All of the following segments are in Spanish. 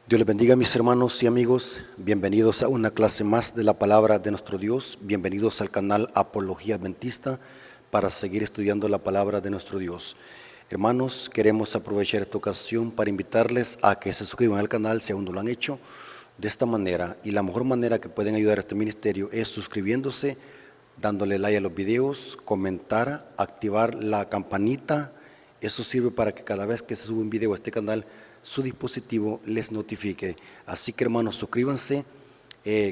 Dios les bendiga, mis hermanos y amigos. Bienvenidos a una clase más de la palabra de nuestro Dios. Bienvenidos al canal Apología Adventista para seguir estudiando la palabra de nuestro Dios. Hermanos, queremos aprovechar esta ocasión para invitarles a que se suscriban al canal si aún no lo han hecho. De esta manera, y la mejor manera que pueden ayudar a este ministerio es suscribiéndose, dándole like a los videos, comentar, activar la campanita. Eso sirve para que cada vez que se sube un video a este canal, su dispositivo les notifique. Así que, hermanos, suscríbanse,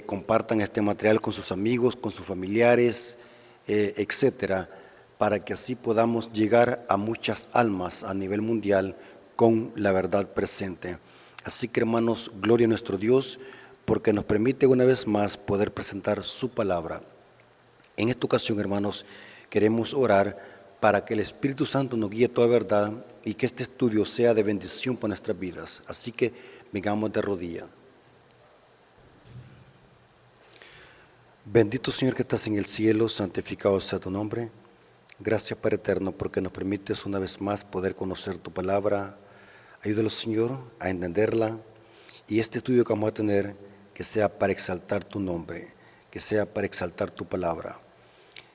compartan este material con sus amigos, con sus familiares, etcétera, para que así podamos llegar a muchas almas a nivel mundial con la verdad presente. Así que, hermanos, gloria a nuestro Dios, porque nos permite una vez más poder presentar su palabra. En esta ocasión, hermanos, queremos orar para que el Espíritu Santo nos guíe toda verdad y que este estudio sea de bendición para nuestras vidas. Así que vengamos de rodillas. Bendito Señor que estás en el cielo, santificado sea tu nombre. Gracias, Padre eterno, porque nos permites una vez más poder conocer tu palabra. Ayúdanos, Señor, a entenderla, y este estudio que vamos a tener, que sea para exaltar tu nombre, que sea para exaltar tu palabra,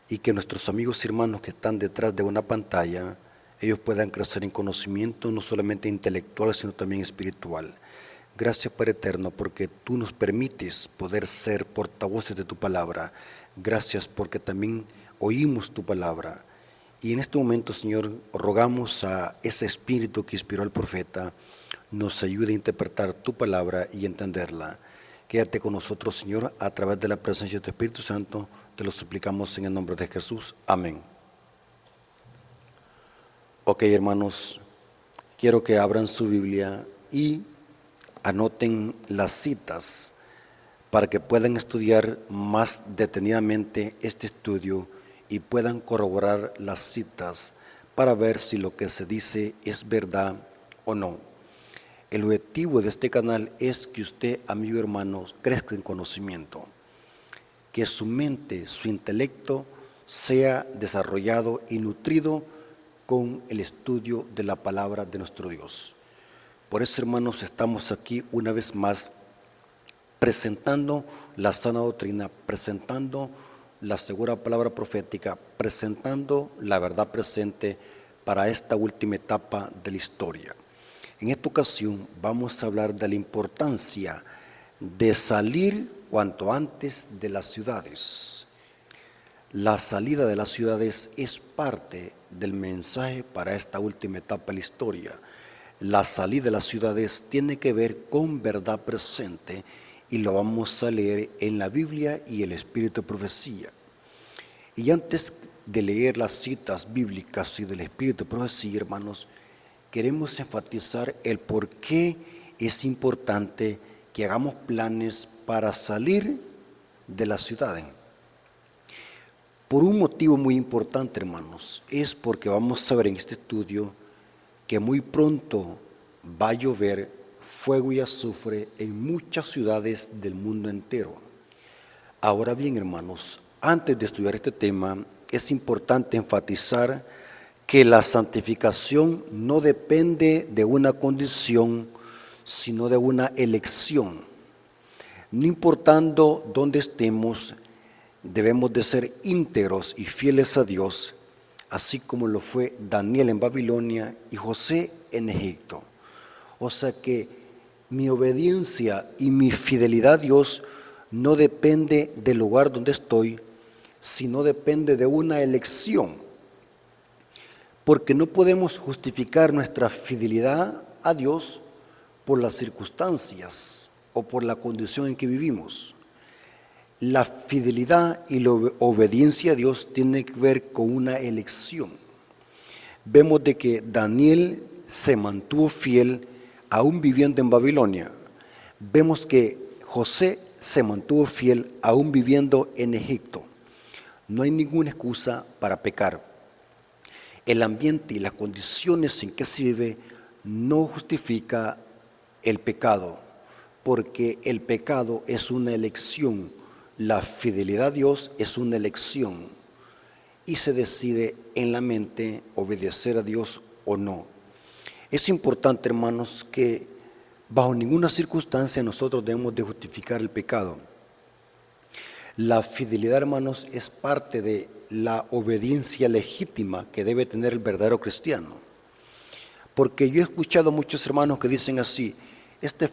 y que nuestros amigos y hermanos que están detrás de una pantalla, ellos puedan crecer en conocimiento, no solamente intelectual, sino también espiritual. Gracias, Padre eterno, porque tú nos permites poder ser portavoces de tu palabra. Gracias porque también oímos tu palabra. Y en este momento, Señor, rogamos a ese espíritu que inspiró al profeta, nos ayude a interpretar tu palabra y entenderla. Quédate con nosotros, Señor, a través de la presencia de tu Espíritu Santo. Te lo suplicamos en el nombre de Jesús. Amén. Ok, hermanos, quiero que abran su Biblia y anoten las citas para que puedan estudiar más detenidamente este estudio y puedan corroborar las citas para ver si lo que se dice es verdad o no. El objetivo de este canal es que usted, amigo hermano, crezca en conocimiento, que su mente, su intelecto sea desarrollado y nutrido con el estudio de la palabra de nuestro Dios. Por eso, hermanos, estamos aquí una vez más presentando la sana doctrina, presentando la segura palabra profética, presentando la verdad presente para esta última etapa de la historia. En esta ocasión vamos a hablar de la importancia de salir cuanto antes de las ciudades. La salida de las ciudades es parte del mensaje para esta última etapa de la historia. La salida de las ciudades tiene que ver con verdad presente y lo vamos a leer en la Biblia y el Espíritu de Profecía. Y antes de leer las citas bíblicas y del Espíritu de Profecía, hermanos, queremos enfatizar el por qué es importante que hagamos planes para salir de la ciudad. Por un motivo muy importante, hermanos, es porque vamos a ver en este estudio que muy pronto va a llover fuego y azufre en muchas ciudades del mundo entero. Ahora bien, hermanos, antes de estudiar este tema, es importante enfatizar que la santificación no depende de una condición, sino de una elección. No importando dónde estemos, debemos de ser íntegros y fieles a Dios, así como lo fue Daniel en Babilonia y José en Egipto. O sea que mi obediencia y mi fidelidad a Dios no depende del lugar donde estoy, sino depende de una elección. Porque no podemos justificar nuestra fidelidad a Dios por las circunstancias o por la condición en que vivimos. La fidelidad y la obediencia a Dios tiene que ver con una elección. Vemos de que Daniel se mantuvo fiel aún viviendo en Babilonia. Vemos que José se mantuvo fiel aún viviendo en Egipto. No hay ninguna excusa para pecar. El ambiente y las condiciones en que se vive no justifica el pecado, porque el pecado es una elección. La fidelidad a Dios es una elección y se decide en la mente obedecer a Dios o no. Es importante, hermanos, que Bajo ninguna circunstancia nosotros debemos de justificar el pecado. La fidelidad, hermanos, es parte de la obediencia legítima que debe tener el verdadero cristiano. Porque yo he escuchado muchos hermanos que dicen así: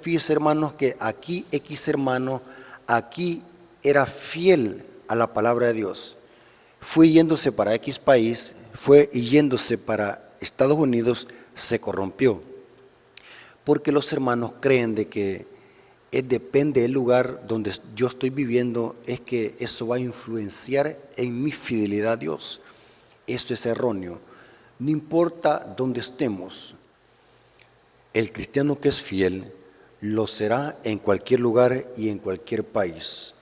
fíjese, hermanos, que aquí X hermano, aquí era fiel a la palabra de Dios. Fue yéndose para X país, fue yéndose para Estados Unidos, se corrompió. Porque los hermanos creen de que depende del lugar donde yo estoy viviendo, es que eso va a influenciar en mi fidelidad a Dios. Eso es erróneo. No importa dónde estemos, el cristiano que es fiel lo será en cualquier lugar y en cualquier país.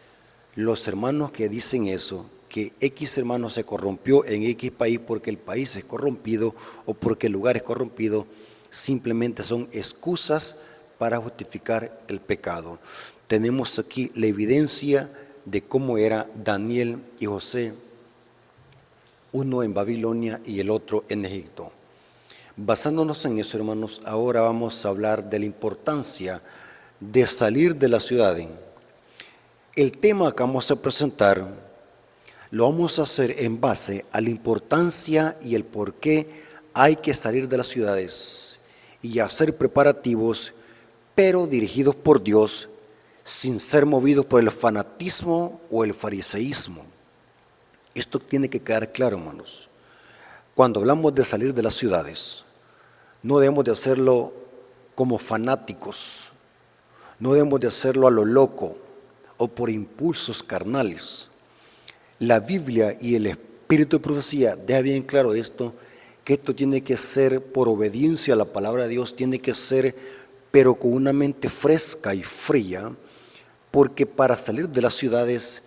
Los hermanos que dicen eso, que X hermano se corrompió en X país porque el país es corrompido o porque el lugar es corrompido, simplemente son excusas para justificar el pecado. Tenemos aquí la evidencia de cómo era Daniel y José, uno en Babilonia y el otro en Egipto. Basándonos en eso, hermanos, ahora vamos a hablar de la importancia de salir de la ciudad. El tema que vamos a presentar lo vamos a hacer en base a la importancia y el por qué hay que salir de las ciudades y hacer preparativos, pero dirigidos por Dios, sin ser movidos por el fanatismo o el fariseísmo. Esto tiene que quedar claro, hermanos. Cuando hablamos de salir de las ciudades, no debemos de hacerlo como fanáticos, no debemos de hacerlo a lo loco o por impulsos carnales. La Biblia y el Espíritu de profecía deja bien claro esto, que esto tiene que ser por obediencia a la palabra de Dios, tiene que ser pero con una mente fresca y fría, porque para salir de las ciudades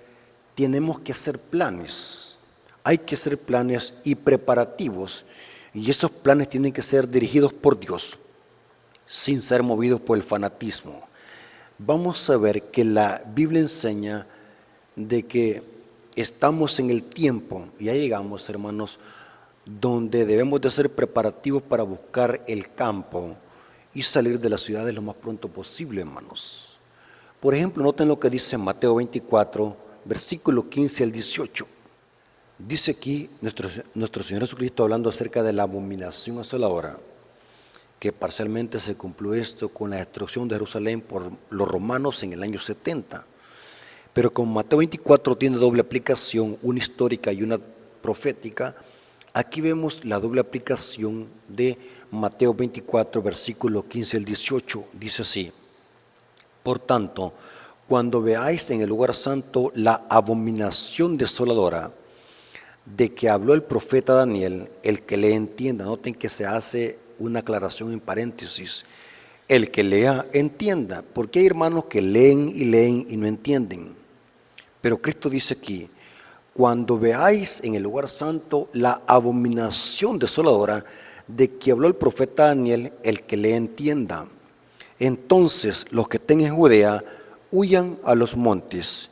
tenemos que hacer planes, hay que hacer planes y preparativos, y esos planes tienen que ser dirigidos por Dios, sin ser movidos por el fanatismo. Vamos a ver que la Biblia enseña de que estamos en el tiempo, y ya llegamos, hermanos, donde debemos de hacer preparativos para buscar el campo y salir de las ciudades lo más pronto posible, hermanos. Por ejemplo, noten lo que dice Mateo 24, versículo 15 al 18. Dice aquí nuestro Señor Jesucristo hablando acerca de la abominación asoladora, que parcialmente se cumplió esto con la destrucción de Jerusalén por los romanos en el año 70. Pero como Mateo 24 tiene doble aplicación, una histórica y una profética, aquí vemos la doble aplicación de Mateo 24, versículo 15 al 18. Dice así: por tanto, cuando veáis en el lugar santo la abominación desoladora de que habló el profeta Daniel, el que le entienda, noten que se hace una aclaración en paréntesis, el que lea entienda, porque hay hermanos que leen y no entienden. Pero Cristo dice aquí: cuando veáis en el lugar santo la abominación desoladora de que habló el profeta Daniel, el que le entienda. Entonces los que estén en Judea huyan a los montes,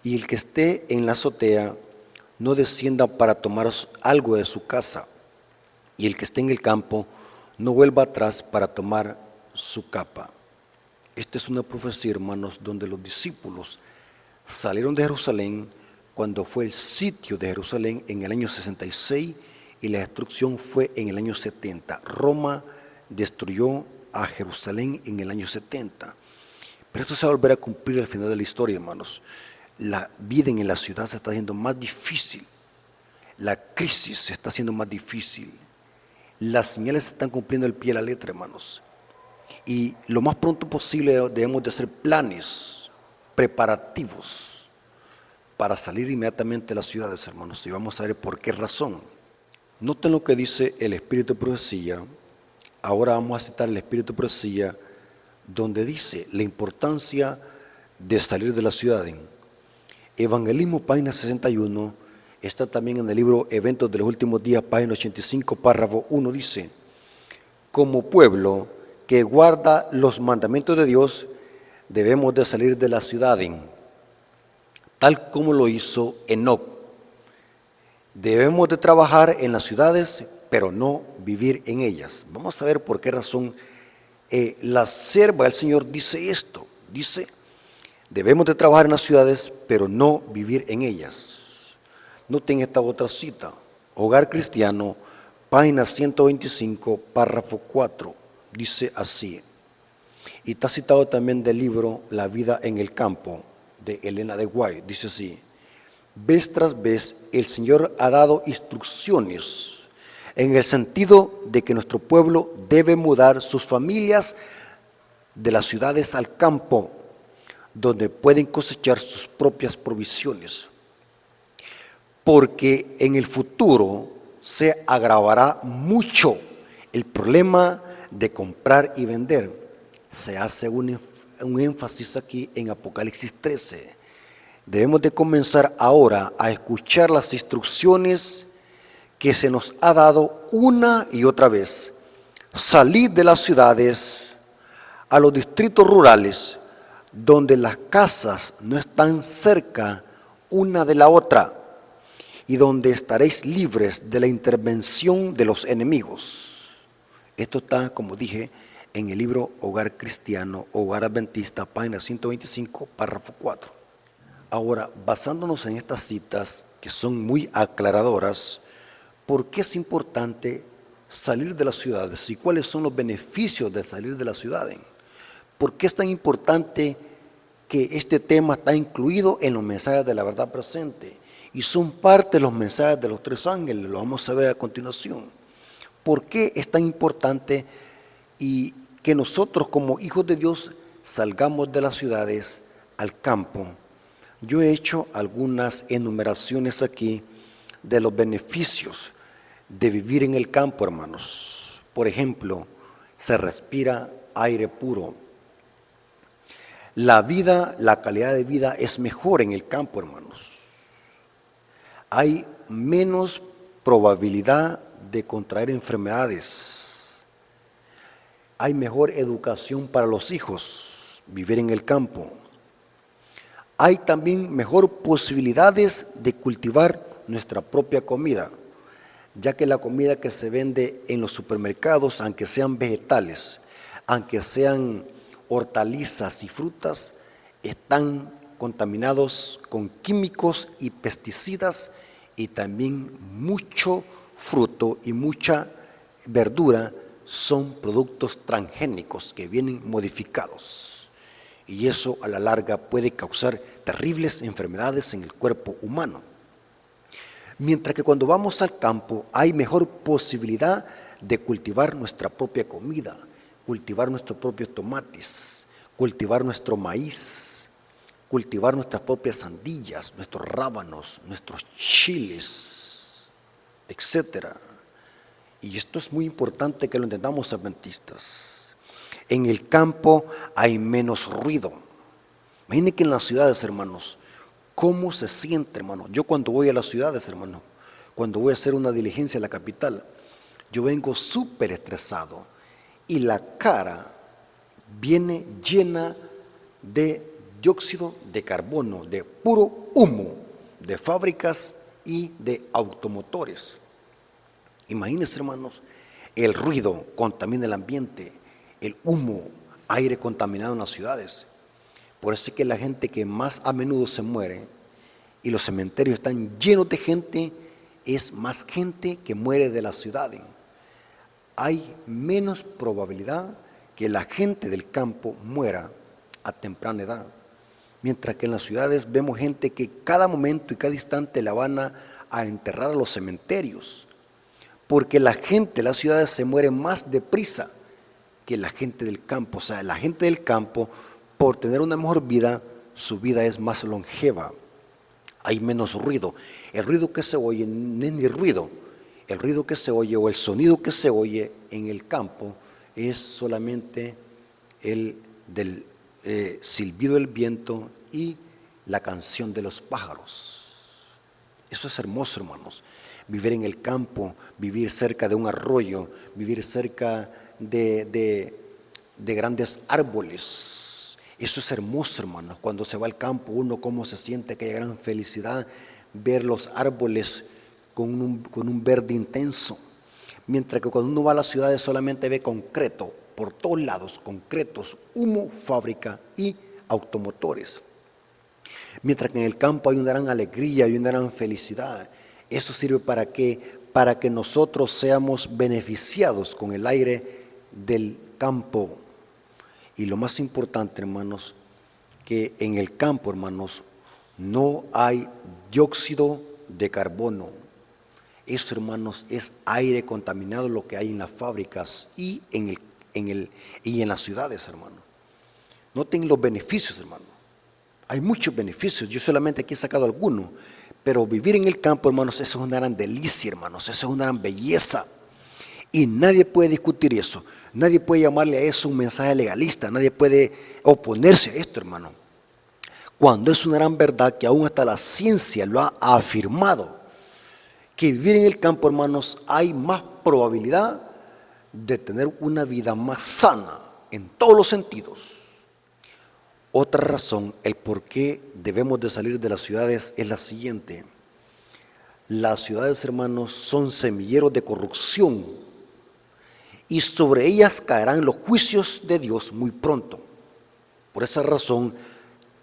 y el que esté en la azotea no descienda para tomar algo de su casa, y el que esté en el campo no vuelva atrás para tomar su capa. Esta es una profecía, hermanos, donde los discípulos salieron de Jerusalén cuando fue el sitio de Jerusalén en el año 66 y la destrucción fue en el año 70. Roma destruyó a Jerusalén en el año 70. Pero esto se va a volver a cumplir al final de la historia, hermanos. La vida en la ciudad se está haciendo más difícil. La crisis se está haciendo más difícil. Las señales se están cumpliendo al pie de la letra, hermanos. Y lo más pronto posible debemos de hacer planes preparativos para salir inmediatamente de las ciudades, hermanos. Y vamos a ver por qué razón. Noten lo que dice el Espíritu de profecía. Ahora vamos a citar el Espíritu de profecía, donde dice la importancia de salir de la ciudad. Evangelismo, página 61, está también en el libro Eventos de los Últimos Días, página 85, párrafo 1, dice: como pueblo que guarda los mandamientos de Dios, debemos de salir de la ciudad, tal como lo hizo Enoc. Debemos de trabajar en las ciudades, pero no vivir en ellas. Vamos a ver por qué razón la sierva del Señor dice esto, dice, debemos de trabajar en las ciudades, pero no vivir en ellas. Noten esta otra cita, Hogar Cristiano, página 125, párrafo 4, dice así, y está citado también del libro La vida en el campo, de Elena de White, dice así, vez tras vez el Señor ha dado instrucciones en el sentido de que nuestro pueblo debe mudar sus familias de las ciudades al campo, donde pueden cosechar sus propias provisiones, porque en el futuro se agravará mucho el problema de comprar y vender. Se hace un énfasis aquí en Apocalipsis 13. Debemos de comenzar ahora a escuchar las instrucciones que se nos ha dado una y otra vez. Salid de las ciudades a los distritos rurales, donde las casas no están cerca una de la otra y donde estaréis libres de la intervención de los enemigos. Esto está, como dije, en el libro Hogar Cristiano, Hogar Adventista, página 125, párrafo 4. Ahora, basándonos en estas citas que son muy aclaradoras, ¿por qué es importante salir de las ciudades y cuáles son los beneficios de salir de las ciudades? ¿Por qué es tan importante que este tema está incluido en los mensajes de la verdad presente? Y son parte de los mensajes de los tres ángeles, lo vamos a ver a continuación. ¿Por qué es tan importante y que nosotros como hijos de Dios salgamos de las ciudades al campo? Yo he hecho algunas enumeraciones aquí de los beneficios de vivir en el campo, hermanos. Por ejemplo, se respira aire puro. La calidad de vida es mejor en el campo, hermanos. Hay menos probabilidad de contraer enfermedades. Hay mejor educación para los hijos, vivir en el campo. Hay también mejor posibilidades de cultivar nuestra propia comida, ya que la comida que se vende en los supermercados, aunque sean vegetales, aunque sean hortalizas y frutas, están contaminados con químicos y pesticidas, y también mucho fruto y mucha verdura son productos transgénicos que vienen modificados, y eso a la larga puede causar terribles enfermedades en el cuerpo humano. Mientras que cuando vamos al campo hay mejor posibilidad de cultivar nuestra propia comida, cultivar nuestros propios tomates, cultivar nuestro maíz, cultivar nuestras propias sandías, nuestros rábanos, nuestros chiles, etcétera. Y esto es muy importante que lo entendamos, adventistas. En el campo hay menos ruido. Imaginen que en las ciudades, hermanos, ¿cómo se siente, hermano? Yo cuando voy a las ciudades, hermano, cuando voy a hacer una diligencia a la capital, yo vengo súper estresado y la cara viene llena de dióxido de carbono, de puro humo de fábricas y de automotores. Imagínense, hermanos, el ruido contamina el ambiente, el humo, aire contaminado en las ciudades. Por eso es que la gente que más a menudo se muere y los cementerios están llenos de gente, es más gente que muere de la ciudad. Hay menos probabilidad que la gente del campo muera a temprana edad. Mientras que en las ciudades vemos gente que cada momento y cada instante la van a enterrar a los cementerios, porque la gente de las ciudades se muere más deprisa que la gente del campo. O sea, la gente del campo, por tener una mejor vida, su vida es más longeva. Hay menos ruido. El ruido que se oye no es ni ruido. El ruido que se oye o el sonido que se oye en el campo es solamente el del silbido del viento y la canción de los pájaros. Eso es hermoso, hermanos. Vivir en el campo, vivir cerca de un arroyo, vivir cerca de grandes árboles. Eso es hermoso, hermanos. Cuando se va al campo, uno cómo se siente, aquella gran felicidad, ver los árboles con un verde intenso. Mientras que cuando uno va a las ciudades solamente ve concreto, por todos lados, concretos, humo, fábrica y automotores. Mientras que en el campo hay una gran alegría y una gran felicidad. Eso sirve para que nosotros seamos beneficiados con el aire del campo. Y lo más importante, hermanos, que en el campo, hermanos, no hay dióxido de carbono. Eso, hermanos, es aire contaminado lo que hay en las fábricas y en las ciudades, hermano. Noten los beneficios, hermano. Hay muchos beneficios. Yo solamente aquí he sacado algunos. Pero vivir en el campo, hermanos, eso es una gran delicia, hermanos. Eso es una gran belleza. Y nadie puede discutir eso. Nadie puede llamarle a eso un mensaje legalista. Nadie puede oponerse a esto, hermano. Cuando es una gran verdad que aún hasta la ciencia lo ha afirmado. Que vivir en el campo, hermanos, hay más probabilidad de tener una vida más sana en todos los sentidos. Otra razón, el por qué debemos de salir de las ciudades es la siguiente. Las ciudades, hermanos, son semilleros de corrupción y sobre ellas caerán los juicios de Dios muy pronto. Por esa razón,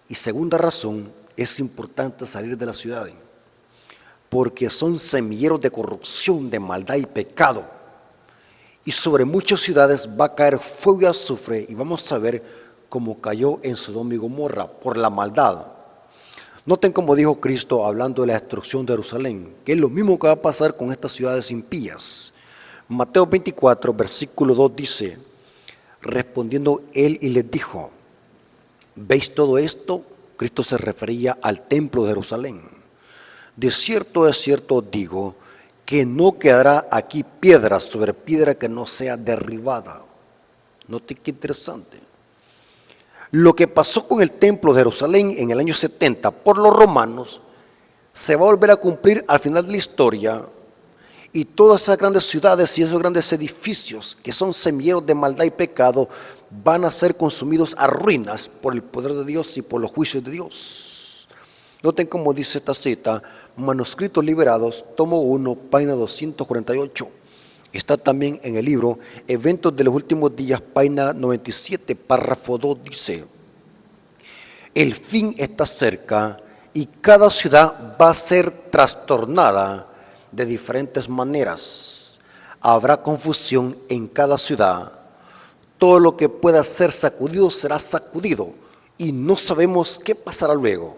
y segunda razón, es importante salir de las ciudades, porque son semilleros de corrupción, de maldad y pecado. Y sobre muchas ciudades va a caer fuego y azufre, y vamos a ver como cayó en Sodoma y Gomorra por la maldad. Noten como dijo Cristo hablando de la destrucción de Jerusalén, que es lo mismo que va a pasar con estas ciudades impías. Mateo 24, versículo 2 dice, respondiendo él y les dijo, ¿veis todo esto? Cristo se refería al templo de Jerusalén. De cierto os digo, que no quedará aquí piedra sobre piedra que no sea derribada. Noten qué interesante. Lo que pasó con el templo de Jerusalén en el año 70 por los romanos se va a volver a cumplir al final de la historia, y todas esas grandes ciudades y esos grandes edificios que son semilleros de maldad y pecado van a ser consumidos a ruinas por el poder de Dios y por los juicios de Dios. Noten cómo dice esta cita, Manuscritos Liberados, tomo 1, página 248. Está también en el libro Eventos de los Últimos Días, página 97, párrafo 2, dice: el fin está cerca y cada ciudad va a ser trastornada de diferentes maneras. Habrá confusión en cada ciudad. Todo lo que pueda ser sacudido será sacudido y no sabemos qué pasará luego.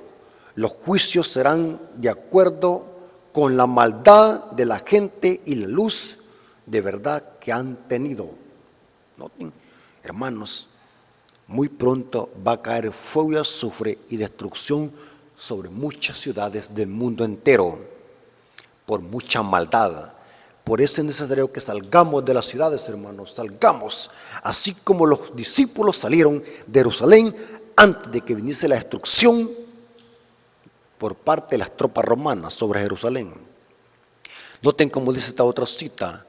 Los juicios serán de acuerdo con la maldad de la gente y la luz de verdad que han tenido. Noten, hermanos, muy pronto va a caer fuego y azufre y destrucción sobre muchas ciudades del mundo entero por mucha maldad. Por eso es necesario que salgamos de las ciudades, hermanos, salgamos, así como los discípulos salieron de Jerusalén antes de que viniese la destrucción por parte de las tropas romanas sobre Jerusalén. Noten cómo dice esta otra cita,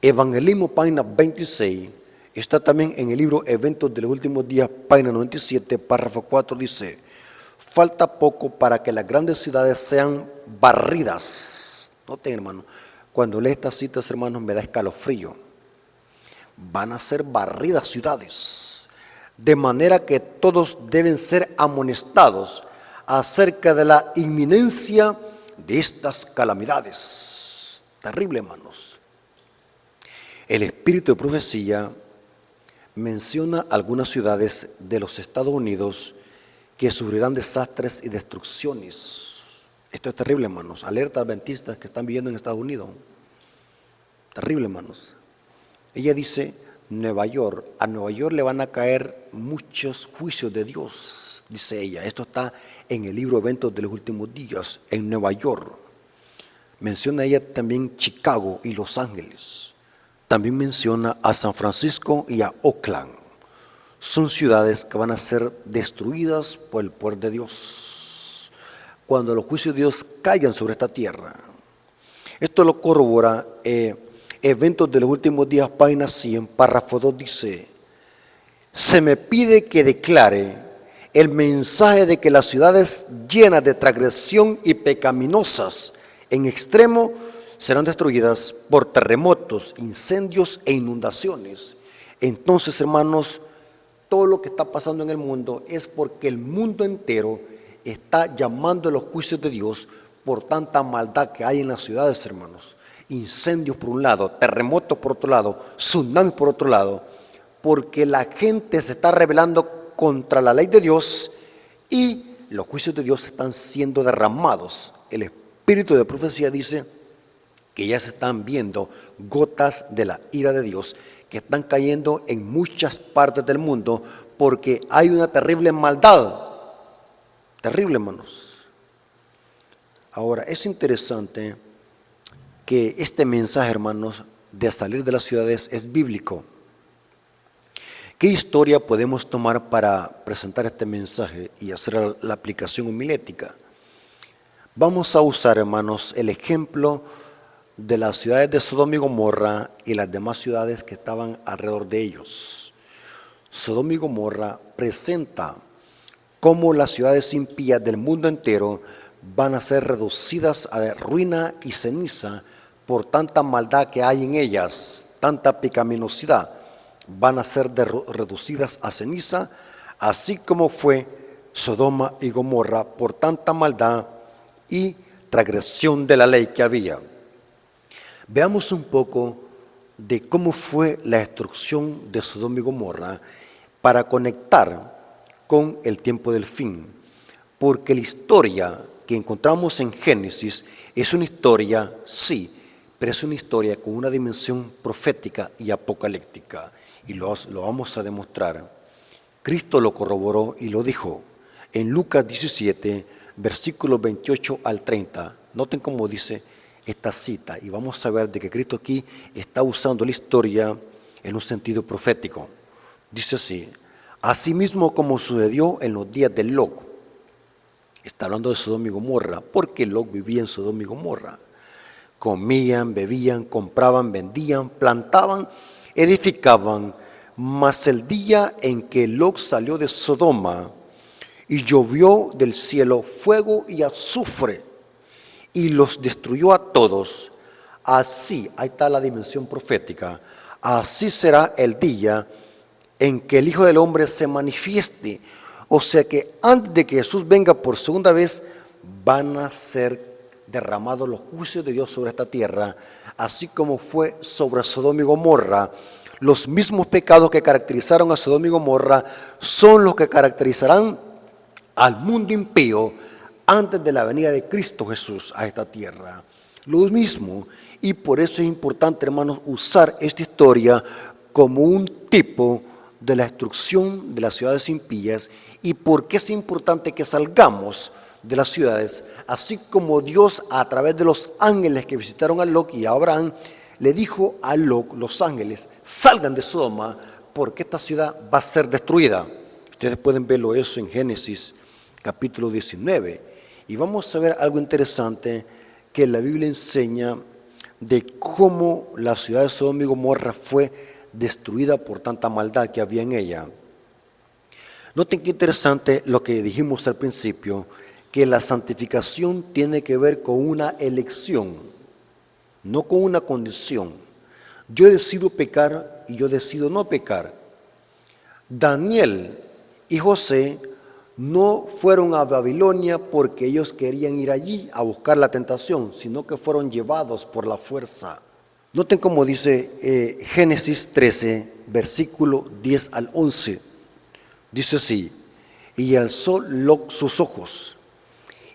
Evangelismo, página 26, está también en el libro Eventos de los Últimos Días, página 97, párrafo 4, dice: falta poco para que las grandes ciudades sean barridas. Noten, hermano, cuando leo estas citas, hermanos, me da escalofrío. Van a ser barridas ciudades, de manera que todos deben ser amonestados acerca de la inminencia de estas calamidades. Terrible, hermanos. El espíritu de profecía menciona algunas ciudades de los Estados Unidos que sufrirán desastres y destrucciones. Esto es terrible, hermanos. Alerta adventistas que están viviendo en Estados Unidos. Terrible, hermanos. Ella dice, Nueva York, a Nueva York le van a caer muchos juicios de Dios, dice ella. Esto está en el libro Eventos de los Últimos Días, en Nueva York. Menciona ella también Chicago y Los Ángeles. También menciona a San Francisco y a Oakland. Son ciudades que van a ser destruidas por el poder de Dios cuando los juicios de Dios caigan sobre esta tierra. Esto lo corrobora Eventos de los Últimos Días, página 100, párrafo 2, dice: se me pide que declare el mensaje de que las ciudades llenas de transgresión y pecaminosas en extremo serán destruidas por terremotos, incendios e inundaciones. Entonces, hermanos, todo lo que está pasando en el mundo es porque el mundo entero está llamando a los juicios de Dios por tanta maldad que hay en las ciudades, hermanos. Incendios por un lado, terremotos por otro lado, tsunamis por otro lado, porque la gente se está rebelando contra la ley de Dios y los juicios de Dios están siendo derramados. El espíritu de profecía dice que ya se están viendo gotas de la ira de Dios que están cayendo en muchas partes del mundo porque hay una terrible maldad. Terrible, hermanos. Ahora, es interesante que este mensaje, hermanos, de salir de las ciudades es bíblico. ¿Qué historia podemos tomar para presentar este mensaje y hacer la aplicación homilética? Vamos a usar, hermanos, el ejemplo de las ciudades de Sodoma y Gomorra y las demás ciudades que estaban alrededor de ellos. Sodoma y Gomorra presenta cómo las ciudades impías del mundo entero van a ser reducidas a ruina y ceniza por tanta maldad que hay en ellas, tanta pecaminosidad. Van a ser reducidas a ceniza, así como fue Sodoma y Gomorra por tanta maldad y transgresión de la ley que había. Veamos un poco de cómo fue la destrucción de Sodoma y Gomorra para conectar con el tiempo del fin, porque la historia que encontramos en Génesis es una historia, sí, pero es una historia con una dimensión profética y apocalíptica, y lo vamos a demostrar. Cristo lo corroboró y lo dijo en Lucas 17, versículos 28 al 30. Noten cómo dice esta cita, y vamos a ver de que Cristo aquí está usando la historia en un sentido profético. Dice así: asimismo como sucedió en los días de Lot. Está hablando de Sodoma y Gomorra, porque Lot vivía en Sodoma y Gomorra. Comían, bebían, compraban, vendían, plantaban, edificaban. Mas el día en que Lot salió de Sodoma y llovió del cielo fuego y azufre y los destruyó a todos, así, ahí está la dimensión profética, así será el día en que el Hijo del Hombre se manifieste. O sea que antes de que Jesús venga por segunda vez, van a ser derramados los juicios de Dios sobre esta tierra, así como fue sobre Sodoma y Gomorra. Los mismos pecados que caracterizaron a Sodoma y Gomorra son los que caracterizarán al mundo impío antes de la venida de Cristo Jesús a esta tierra. Lo mismo, y por eso es importante, hermanos, usar esta historia como un tipo de la destrucción de las ciudades impías, y por qué es importante que salgamos de las ciudades, así como Dios a través de los ángeles que visitaron a Lot y a Abraham, le dijo a Lot, los ángeles, salgan de Sodoma porque esta ciudad va a ser destruida. Ustedes pueden verlo eso en Génesis capítulo 19. Y vamos a ver algo interesante que la Biblia enseña de cómo la ciudad de Sodoma y Gomorra fue destruida por tanta maldad que había en ella. Noten qué interesante lo que dijimos al principio, que la santificación tiene que ver con una elección, no con una condición. Yo decido pecar y yo decido no pecar. Daniel y José no fueron a Babilonia porque ellos querían ir allí a buscar la tentación, sino que fueron llevados por la fuerza. Noten cómo dice Génesis 13, versículo 10 al 11. Dice así: y alzó Lot sus ojos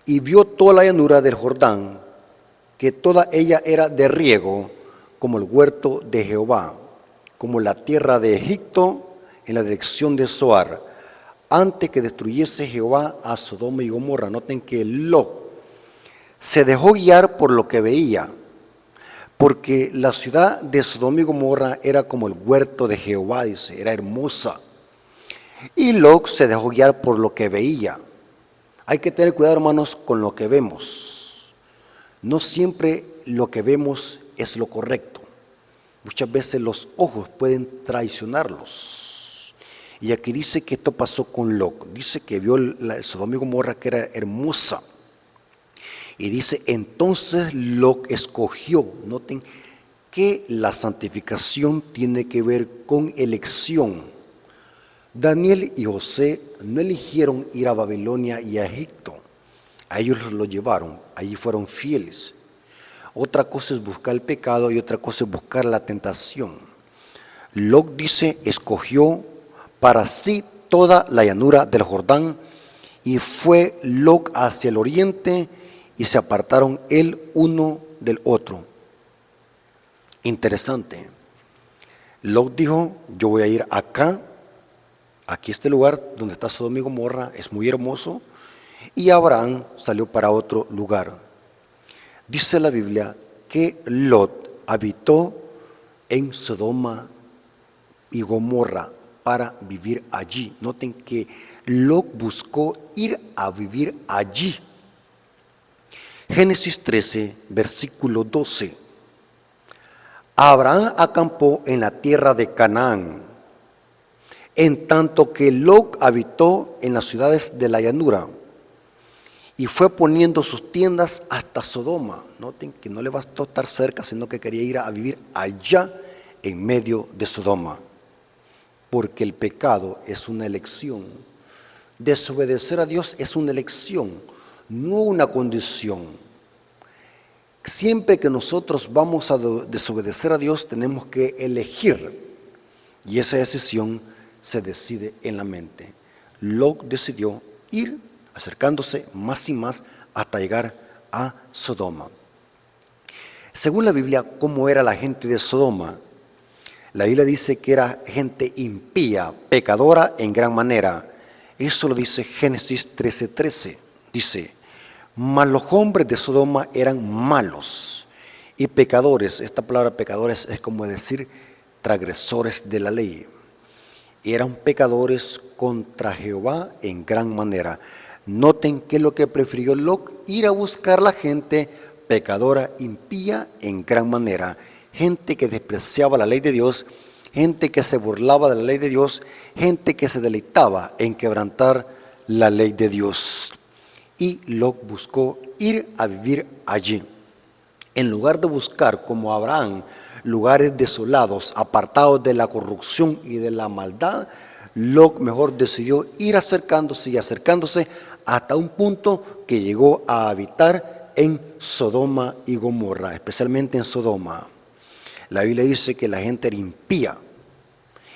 y vio toda la llanura del Jordán, que toda ella era de riego, como el huerto de Jehová, como la tierra de Egipto en la dirección de Zoar, antes que destruyese Jehová a Sodoma y Gomorra. Noten que Lot se dejó guiar por lo que veía, porque la ciudad de Sodoma y Gomorra era como el huerto de Jehová, dice, era hermosa. Y Lot se dejó guiar por lo que veía. Hay que tener cuidado, hermanos, con lo que vemos. No siempre lo que vemos es lo correcto. Muchas veces los ojos pueden traicionarlos. Y aquí dice que esto pasó con Lot. Dice que vio la Sodoma y Gomorra que era hermosa. Y dice, entonces Lot escogió. Noten que la santificación tiene que ver con elección. Daniel y José no eligieron ir a Babilonia y a Egipto. A ellos lo llevaron, allí fueron fieles. Otra cosa es buscar el pecado y otra cosa es buscar la tentación. Lot dice, escogió para sí toda la llanura del Jordán y fue Lot hacia el oriente y se apartaron el uno del otro. Interesante. Lot dijo, yo voy a ir acá, aquí este lugar donde está Sodoma y Gomorra, es muy hermoso, y Abraham salió para otro lugar. Dice la Biblia que Lot habitó en Sodoma y Gomorra para vivir allí. Noten que Lot buscó ir a vivir allí. Génesis 13, versículo 12. Abraham acampó en la tierra de Canaán, en tanto que Lot habitó en las ciudades de la llanura y fue poniendo sus tiendas hasta Sodoma. Noten que no le bastó estar cerca, sino que quería ir a vivir allá en medio de Sodoma, porque el pecado es una elección. Desobedecer a Dios es una elección, no una condición. Siempre que nosotros vamos a desobedecer a Dios, tenemos que elegir, y esa decisión se decide en la mente. Lot decidió ir acercándose más y más hasta llegar a Sodoma. Según la Biblia, ¿cómo era la gente de Sodoma? La Biblia dice que era gente impía, pecadora en gran manera. Eso lo dice Génesis 13:13. Dice, mas los hombres de Sodoma eran malos y pecadores. Esta palabra pecadores es como decir transgresores de la ley. Eran pecadores contra Jehová en gran manera. Noten que lo que prefirió Lot, ir a buscar la gente pecadora, impía en gran manera. Gente que despreciaba la ley de Dios, gente que se burlaba de la ley de Dios, gente que se deleitaba en quebrantar la ley de Dios. Y Lot buscó ir a vivir allí. En lugar de buscar, como Abraham, lugares desolados, apartados de la corrupción y de la maldad, Lot mejor decidió ir acercándose y acercándose hasta un punto que llegó a habitar en Sodoma y Gomorra, especialmente en Sodoma. La Biblia dice que la gente era impía,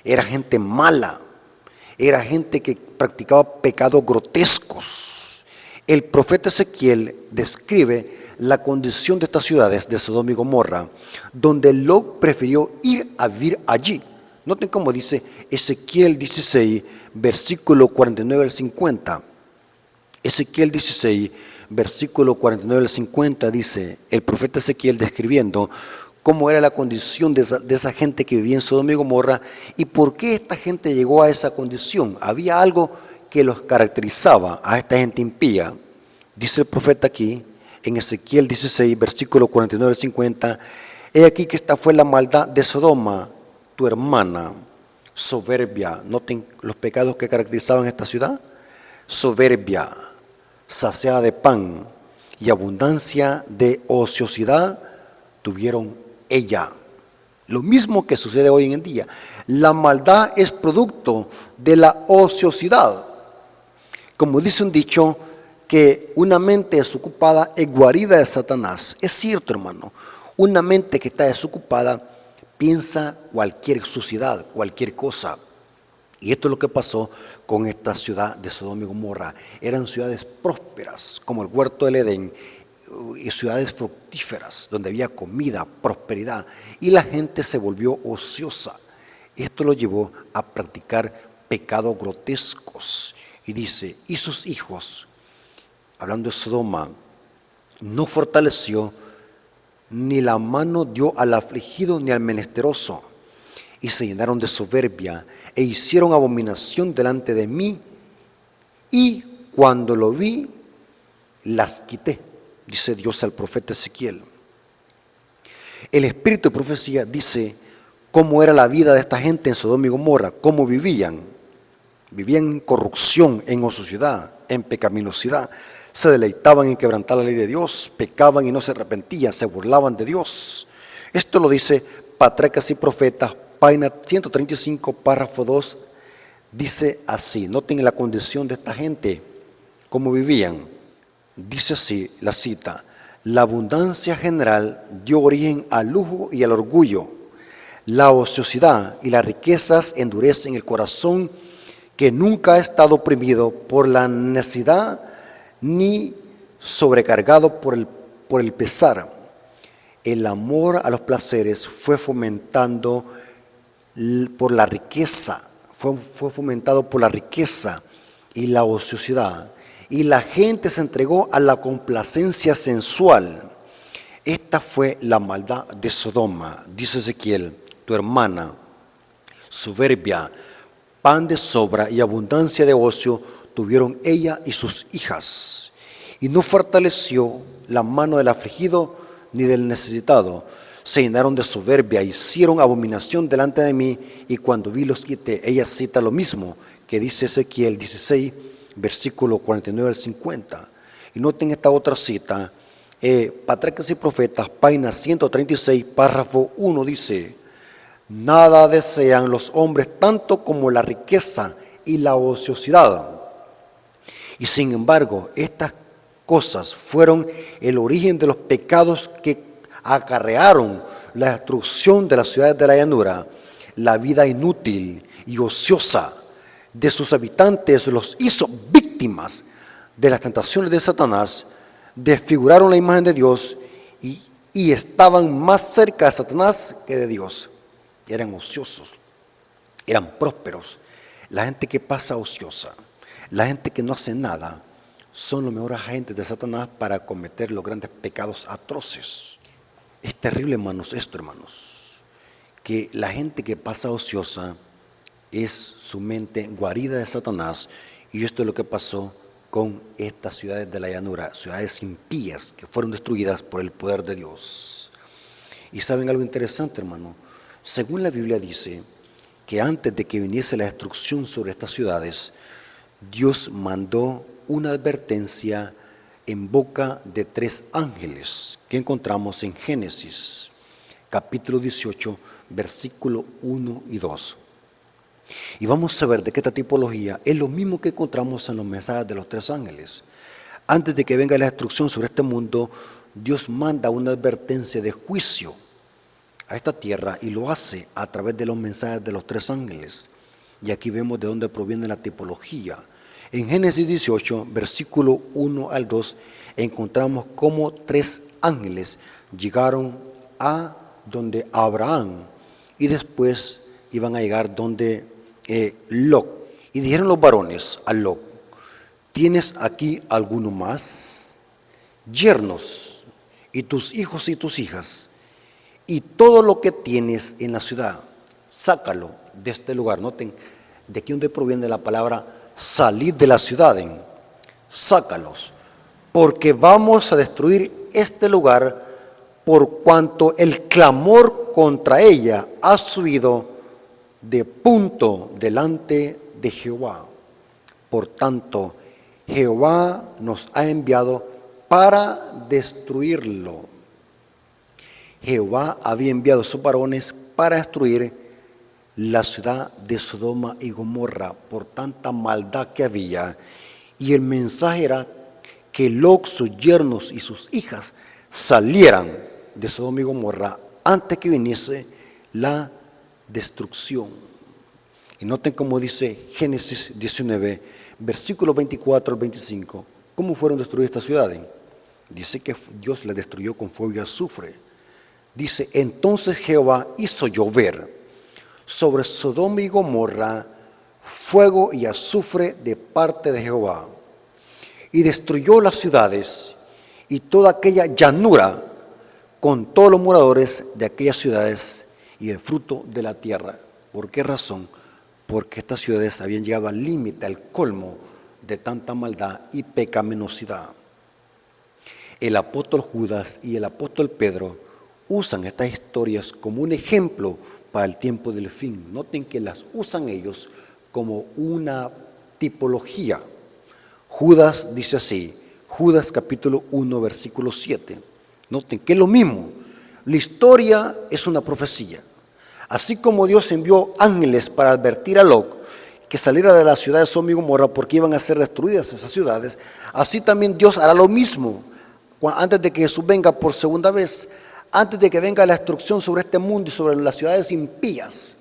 era gente mala, era gente que practicaba pecados grotescos. El profeta Ezequiel describe la condición de estas ciudades de Sodoma y Gomorra, donde Lot prefirió ir a vivir allí. Noten cómo dice Ezequiel 16, versículo 49 al 50. Ezequiel 16, versículo 49 al 50 dice el profeta Ezequiel describiendo cómo era la condición de esa gente que vivía en Sodoma y Gomorra y por qué esta gente llegó a esa condición. Había algo que los caracterizaba a esta gente impía. Dice el profeta aquí en Ezequiel 16, versículo 49 al 50, he aquí que esta fue la maldad de Sodoma, tu hermana, soberbia. Noten los pecados que caracterizaban esta ciudad. Soberbia, saciada de pan y abundancia de ociosidad tuvieron ella. Lo mismo que sucede hoy en día. La maldad es producto de la ociosidad. Como dice un dicho, que una mente desocupada es guarida de Satanás. Es cierto, hermano. Una mente que está desocupada piensa cualquier suciedad, cualquier cosa. Y esto es lo que pasó con esta ciudad de Sodoma y Gomorra. Eran ciudades prósperas, como el huerto del Edén, y ciudades fructíferas, donde había comida, prosperidad. Y la gente se volvió ociosa. Esto lo llevó a practicar pecados grotescos. Y dice, y sus hijos, hablando de Sodoma, no fortaleció, ni la mano dio al afligido ni al menesteroso, y se llenaron de soberbia, e hicieron abominación delante de mí, y cuando lo vi, las quité, dice Dios al profeta Ezequiel. El espíritu de profecía dice cómo era la vida de esta gente en Sodoma y Gomorra, cómo vivían. Vivían en corrupción, en ociosidad, en pecaminosidad. Se deleitaban en quebrantar la ley de Dios, pecaban y no se arrepentían, se burlaban de Dios. Esto lo dice Patriarcas y Profetas, página 135, párrafo 2. Dice así, noten la condición de esta gente, cómo vivían. Dice así, la cita: la abundancia general dio origen al lujo y al orgullo. La ociosidad y las riquezas endurecen el corazón, que nunca ha estado oprimido por la necesidad ni sobrecargado por el pesar. El amor a los placeres fue fomentado por la riqueza, y la ociosidad, y la gente se entregó a la complacencia sensual. Esta fue la maldad de Sodoma, dice Ezequiel, tu hermana, soberbia, pan de sobra y abundancia de ocio tuvieron ella y sus hijas, y no fortaleció la mano del afligido ni del necesitado. Se llenaron de soberbia, hicieron abominación delante de mí, y cuando vi los quité. Ella cita lo mismo que dice Ezequiel 16, versículo 49 al 50. Y noten esta otra cita, Patriarcas y Profetas, página 136, párrafo 1, dice: nada desean los hombres tanto como la riqueza y la ociosidad. Y sin embargo, estas cosas fueron el origen de los pecados que acarrearon la destrucción de las ciudades de la llanura. La vida inútil y ociosa de sus habitantes los hizo víctimas de las tentaciones de Satanás, desfiguraron la imagen de Dios y estaban más cerca de Satanás que de Dios. Eran ociosos, eran prósperos. La gente que pasa ociosa, la gente que no hace nada, son los mejores agentes de Satanás para cometer los grandes pecados atroces. Es terrible, hermanos, que la gente que pasa ociosa es su mente guarida de Satanás, y esto es lo que pasó con estas ciudades de la llanura, ciudades impías que fueron destruidas por el poder de Dios. Y saben algo interesante, hermano, según la Biblia dice que antes de que viniese la destrucción sobre estas ciudades, Dios mandó una advertencia en boca de 3 ángeles que encontramos en Génesis, capítulo 18, versículo 1 y 2. Y vamos a ver de que esta tipología es lo mismo que encontramos en los mensajes de los 3 ángeles. Antes de que venga la destrucción sobre este mundo, Dios manda una advertencia de juicio a esta tierra, y lo hace a través de los mensajes de los 3 ángeles. Y aquí vemos de dónde proviene la tipología. En Génesis 18, versículo 1 al 2, encontramos cómo 3 ángeles llegaron a donde Abraham, y después iban a llegar donde Lot. Y dijeron los varones a Lot: ¿tienes aquí alguno más? Yernos, y tus hijos y tus hijas, y todo lo que tienes en la ciudad, sácalo de este lugar. Noten de aquí donde proviene la palabra salir de la ciudad, sácalos, porque vamos a destruir este lugar, por cuanto el clamor contra ella ha subido de punto delante de Jehová. Por tanto, Jehová nos ha enviado para destruirlo. Jehová había enviado a sus varones para destruir la ciudad de Sodoma y Gomorra por tanta maldad que había. Y el mensaje era que Lot, sus yernos y sus hijas salieran de Sodoma y Gomorra antes que viniese la destrucción. Y noten cómo dice Génesis 19, versículos 24 al 25. ¿Cómo fueron destruidas estas ciudades? Dice que Dios las destruyó con fuego y azufre. Dice: entonces Jehová hizo llover sobre Sodoma y Gomorra fuego y azufre de parte de Jehová, y destruyó las ciudades y toda aquella llanura con todos los moradores de aquellas ciudades y el fruto de la tierra. ¿Por qué razón? Porque estas ciudades habían llegado al límite, al colmo de tanta maldad y pecaminosidad. El apóstol Judas y el apóstol Pedro usan estas historias como un ejemplo para el tiempo del fin. Noten que las usan ellos como una tipología. Judas dice así, Judas capítulo 1, versículo 7. Noten que es lo mismo. La historia es una profecía. Así como Dios envió ángeles para advertir a Lot que saliera de la ciudad de Sodoma y Gomorra porque iban a ser destruidas esas ciudades, así también Dios hará lo mismo antes de que Jesús venga por segunda vez, antes de que venga la destrucción sobre este mundo y sobre las ciudades impías,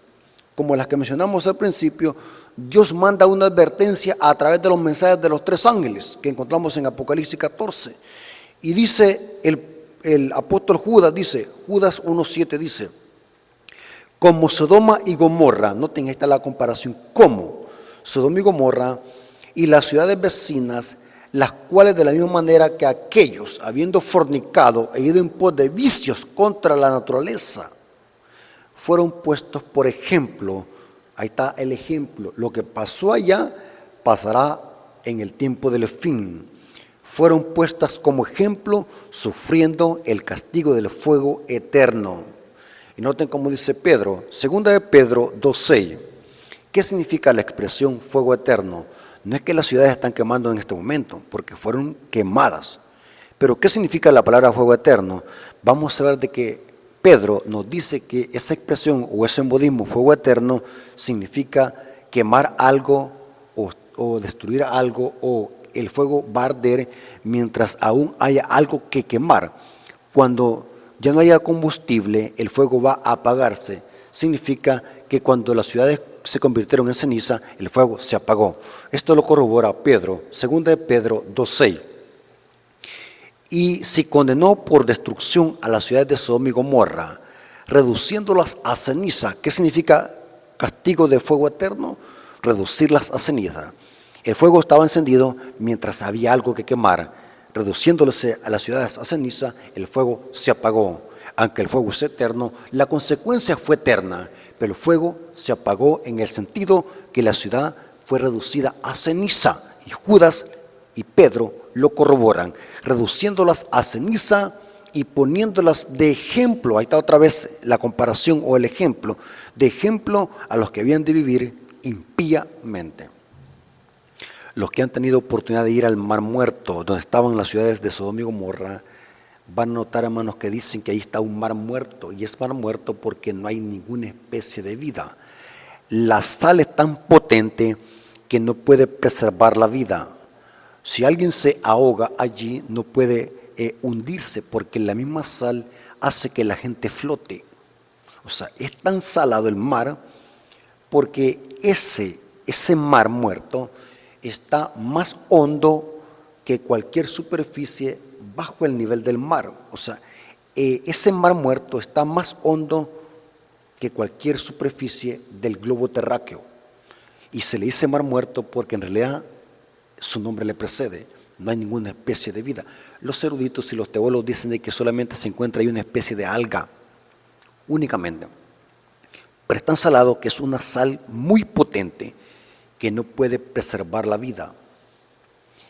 como las que mencionamos al principio. Dios manda una advertencia a través de los mensajes de los 3 ángeles que encontramos en Apocalipsis 14. Y dice el apóstol Judas, Judas 1:7 dice, como Sodoma y Gomorra, noten, ahí está la comparación, como Sodoma y Gomorra y las ciudades vecinas, las cuales de la misma manera que aquellos, habiendo fornicado e ido en pos de vicios contra la naturaleza, fueron puestos por ejemplo. Ahí está el ejemplo. Lo que pasó allá pasará en el tiempo del fin. Fueron puestas como ejemplo, sufriendo el castigo del fuego eterno. Y noten cómo dice Pedro, segunda de Pedro 2:6. ¿Qué significa la expresión fuego eterno? No es que las ciudades están quemando en este momento, porque fueron quemadas. Pero ¿qué significa la palabra fuego eterno? Vamos a ver de que Pedro nos dice que esa expresión o ese modismo, fuego eterno, significa quemar algo o destruir algo, o el fuego va a arder mientras aún haya algo que quemar. Cuando ya no haya combustible, el fuego va a apagarse. Significa que cuando las ciudades se convirtieron en ceniza, el fuego se apagó. Esto lo corrobora Pedro, segunda de Pedro 2:6. Y si condenó por destrucción a las ciudades de Sodoma y Gomorra, reduciéndolas a ceniza. ¿Qué significa castigo de fuego eterno? Reducirlas a ceniza. El fuego estaba encendido mientras había algo que quemar. Reduciéndose a las ciudades a ceniza, el fuego se apagó. Aunque el fuego es eterno, la consecuencia fue eterna, pero el fuego se apagó en el sentido que la ciudad fue reducida a ceniza. Y Judas y Pedro lo corroboran, reduciéndolas a ceniza y poniéndolas de ejemplo. Ahí está otra vez la comparación o el ejemplo, de ejemplo a los que habían de vivir impíamente. Los que han tenido oportunidad de ir al Mar Muerto, donde estaban las ciudades de Sodoma y Gomorra, van a notar, hermanos, que dicen que ahí está un mar muerto, y es mar muerto porque no hay ninguna especie de vida. La sal es tan potente que no puede preservar la vida. Si alguien se ahoga allí, no puede hundirse, porque la misma sal hace que la gente flote. O sea, es tan salado el mar porque ese mar muerto está más hondo que cualquier superficie bajo el nivel del mar. O sea, ese mar muerto está más hondo que cualquier superficie del globo terráqueo. Y se le dice mar muerto porque en realidad su nombre le precede. No hay ninguna especie de vida. Los eruditos y los teólogos dicen de que solamente se encuentra ahí una especie de alga, únicamente. Pero es tan salado que es una sal muy potente que no puede preservar la vida.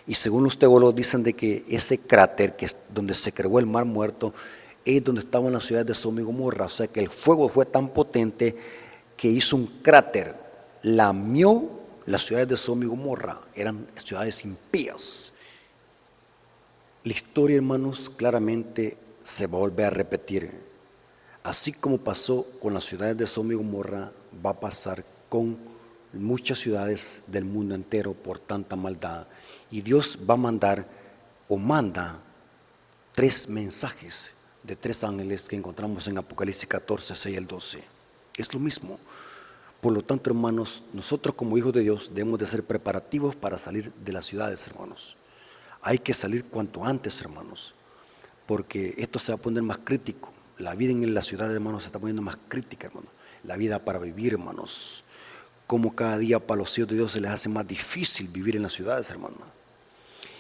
Y según los teólogos dicen de que ese cráter, que es donde se creó el mar muerto, es donde estaban las ciudades de Sodoma y Gomorra. O sea que el fuego fue tan potente que hizo un cráter, lamió las ciudades de Sodoma y Gomorra. Eran ciudades impías. La historia, hermanos, claramente se va a volver a repetir. Así como pasó con las ciudades de Sodoma y Gomorra, va a pasar con muchas ciudades del mundo entero por tanta maldad. Y Dios va a mandar o manda 3 mensajes de 3 ángeles que encontramos en Apocalipsis 14, 6 al 12. Es lo mismo. Por lo tanto, hermanos, nosotros como hijos de Dios debemos de ser preparativos para salir de las ciudades, hermanos. Hay que salir cuanto antes, hermanos, porque esto se va a poner más crítico. La vida en la ciudad, hermanos, se está poniendo más crítica, hermanos. La vida para vivir, hermanos. Como cada día para los hijos de Dios se les hace más difícil vivir en las ciudades, hermanos.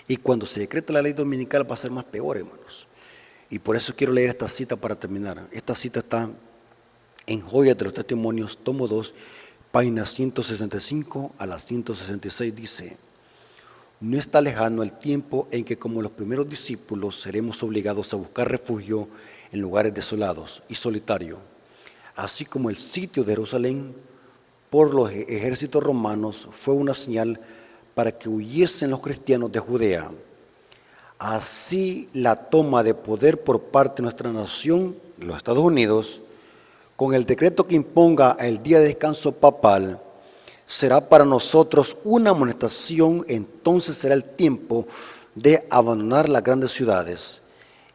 Y cuando se decreta la ley dominical va a ser más peor, hermanos. Y por eso quiero leer esta cita para terminar. Esta cita está en Joyas de los Testimonios, tomo 2, páginas 165 a las 166, dice: no está lejano el tiempo en que, como los primeros discípulos, seremos obligados a buscar refugio en lugares desolados y solitarios, así como el sitio de Jerusalén por los ejércitos romanos fue una señal para que huyesen los cristianos de Judea. Así la toma de poder por parte de nuestra nación los Estados Unidos, con el decreto que imponga el día de descanso papal, será para nosotros una amonestación. Entonces será el tiempo de abandonar las grandes ciudades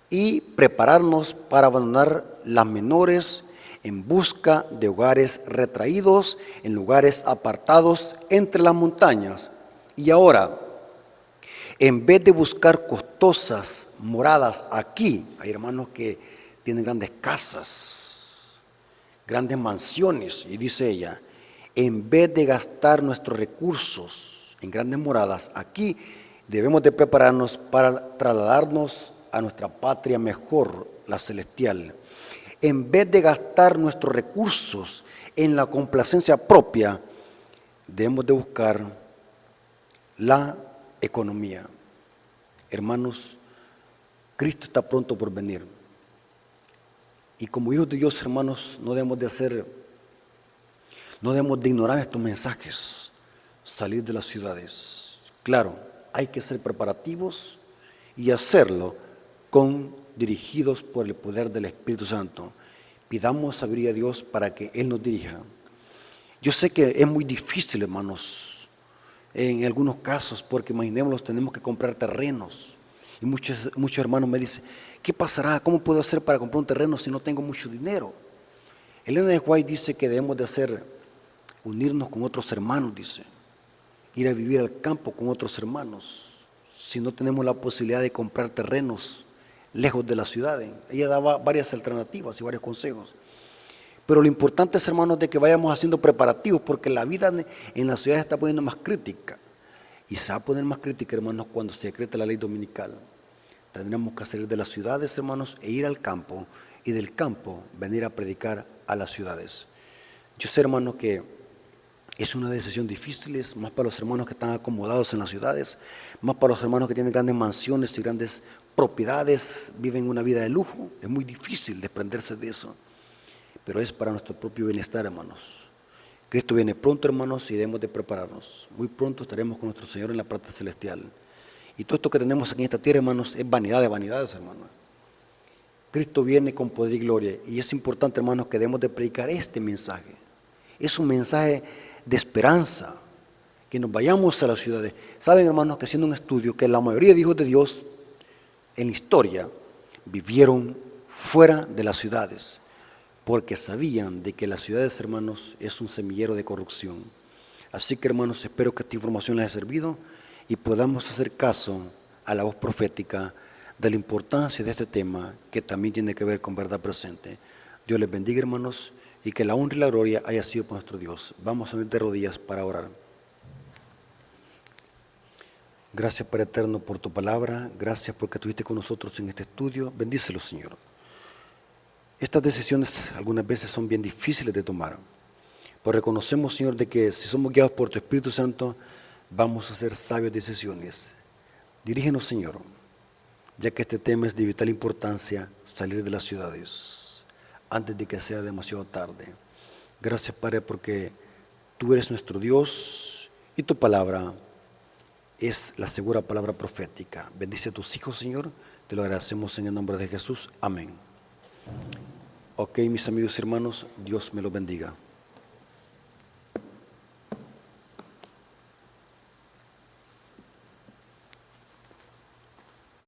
y prepararnos para abandonar las menores en busca de hogares retraídos, en lugares apartados entre las montañas. Y ahora, en vez de buscar costosas moradas aquí, hay hermanos que tienen grandes casas, grandes mansiones, y dice ella, en vez de gastar nuestros recursos en grandes moradas aquí, debemos de prepararnos para trasladarnos a nuestra patria mejor, la celestial. En vez de gastar nuestros recursos en la complacencia propia, debemos de buscar la economía. Hermanos, Cristo está pronto por venir. Y como hijos de Dios, hermanos, no debemos de ignorar estos mensajes, salir de las ciudades. Claro, hay que ser preparativos y hacerlo dirigidos por el poder del Espíritu Santo. Pidamos sabiduría a Dios para que Él nos dirija. Yo sé que es muy difícil, hermanos, en algunos casos, porque imaginémonos, tenemos que comprar terrenos. Y muchos hermanos me dicen, ¿qué pasará? ¿Cómo puedo hacer para comprar un terreno si no tengo mucho dinero? Elena de White dice que debemos de unirnos con otros hermanos, dice. Ir a vivir al campo con otros hermanos. Si no tenemos la posibilidad de comprar terrenos lejos de la ciudad. Ella daba varias alternativas y varios consejos. Pero lo importante es, hermanos, de que vayamos haciendo preparativos, porque la vida en la ciudad se está poniendo más crítica. Y se va a poner más crítica, hermanos, cuando se decrete la ley dominical. Tendremos que salir de las ciudades, hermanos, e ir al campo, y del campo venir a predicar a las ciudades. Yo sé, hermanos, que es una decisión difícil, es más para los hermanos que están acomodados en las ciudades, más para los hermanos que tienen grandes mansiones y grandes propiedades, viven una vida de lujo. Es muy difícil desprenderse de eso, pero es para nuestro propio bienestar, hermanos. Cristo viene pronto, hermanos, y debemos de prepararnos. Muy pronto estaremos con nuestro Señor en la patria celestial. Y todo esto que tenemos aquí en esta tierra, hermanos, es vanidad de vanidades, hermanos. Cristo viene con poder y gloria, y es importante, hermanos, que debemos de predicar este mensaje. Es un mensaje de esperanza, que nos vayamos a las ciudades. Saben, hermanos, que haciendo un estudio, que la mayoría de hijos de Dios en la historia vivieron fuera de las ciudades, porque sabían de que las ciudades, hermanos, es un semillero de corrupción. Así que, hermanos, espero que esta información les haya servido y podamos hacer caso a la voz profética de la importancia de este tema, que también tiene que ver con verdad presente. Dios les bendiga, hermanos, y que la honra y la gloria haya sido por nuestro Dios. Vamos a ir de rodillas para orar. Gracias, Padre eterno, por tu palabra. Gracias porque estuviste con nosotros en este estudio. Bendícelo, Señor. Estas decisiones algunas veces son bien difíciles de tomar, pero reconocemos, Señor, de que si somos guiados por tu Espíritu Santo, vamos a hacer sabias decisiones. Dirígenos, Señor, ya que este tema es de vital importancia, salir de las ciudades antes de que sea demasiado tarde. Gracias, Padre, porque tú eres nuestro Dios y tu palabra es la segura palabra profética. Bendice a tus hijos, Señor. Te lo agradecemos en el nombre de Jesús. Amén. Ok, mis amigos y hermanos, Dios me los bendiga.